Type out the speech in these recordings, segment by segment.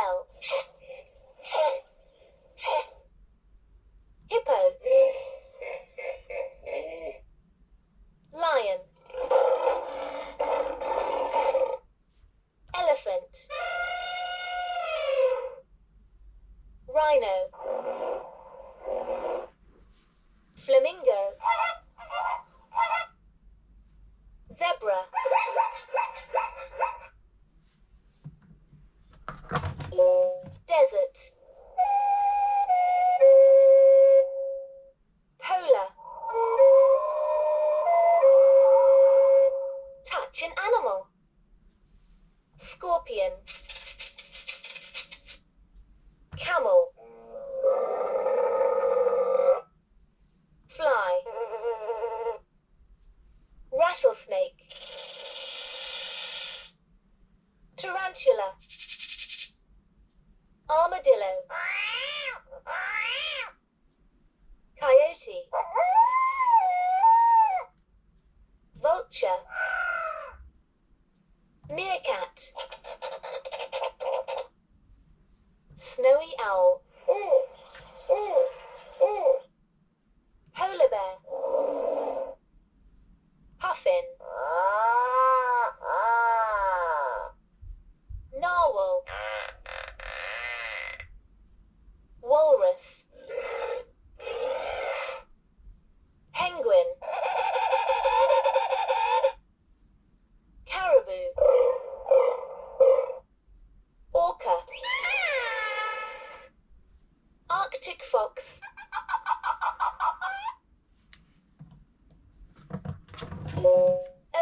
gazelle, hippo, lion, elephant, rhino, flamingo, zebra, desert, polar. Touch an animal. Scorpion, camel, fly, rattlesnake, tarantula, armadillo, coyote, vulture, meerkat, snowy owl, polar bear, puffin, narwhal, walrus, penguin, caribou, orca, Arctic fox,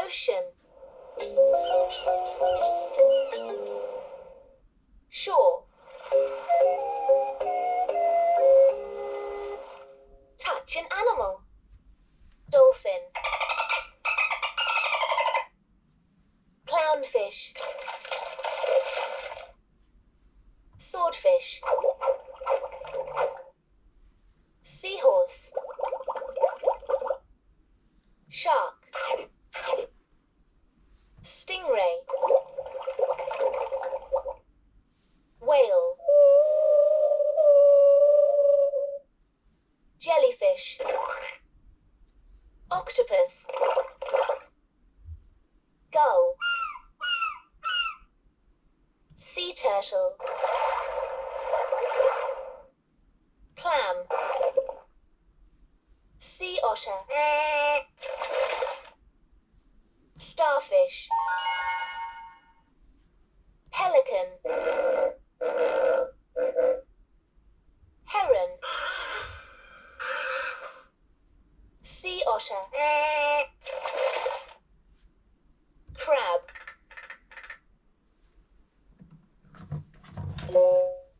ocean, shore, touch an animal, dolphin, clownfish, swordfish, seahorse, shark, stingray, whale, jellyfish, octopus, gull, sea turtle, clam, sea otter, starfish, pelican, heron, sea otter, crab,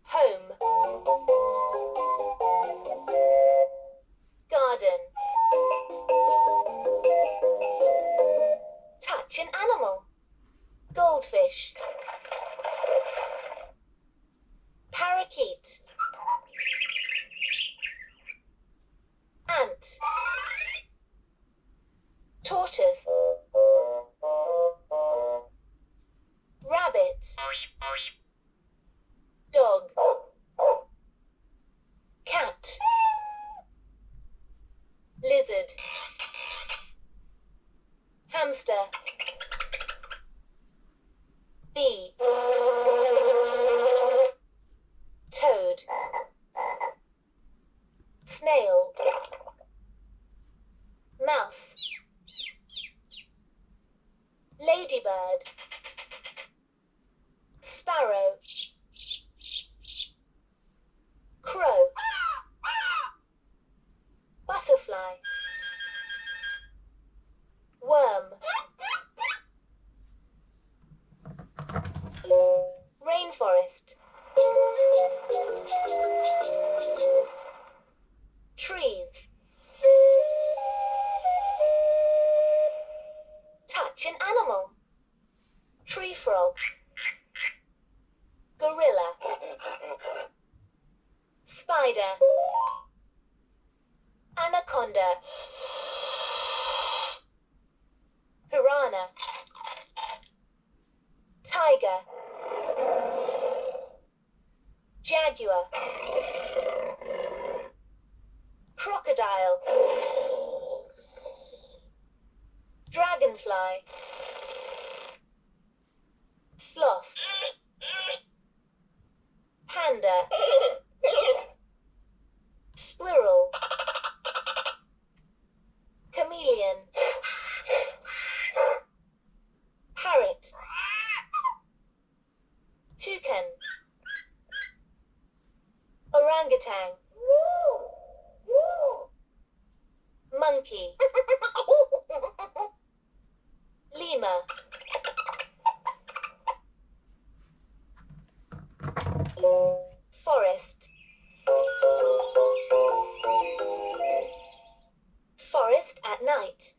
home, garden, touch an animal, goldfish, parakeet, ant, tortoise, rabbit, dog, cat, lizard, hamster, bee, toad, snail, mouse, ladybird, sparrow, crow, butterfly, worm, rainforest, trees, touch an animal, tree frog, gorilla, spider, anaconda, piranha, tiger, Jaguar. Crocodile. Dragonfly. Sloth. Panda. Squirrel. Chameleon. Parrot. Toucan. Orangutan. Monkey. Lemur. Forest. Forest at night.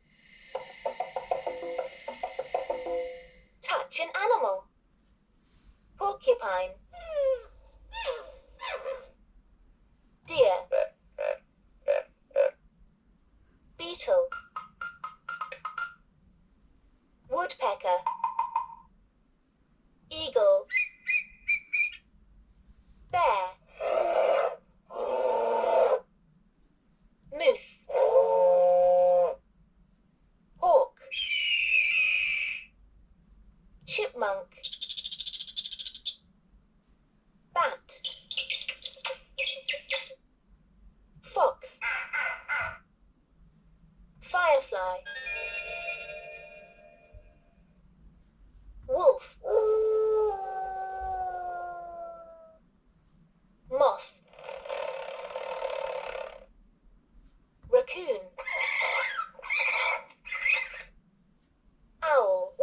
Touch an animal. Porcupine. Deer. Beetle. Woodpecker. Eagle. Bear. Moose. Hawk. Chipmunk. Bat. Fox. Firefly. Wolf. Moth. Raccoon. Owl.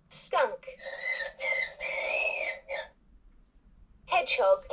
Skunk. Hedgehog.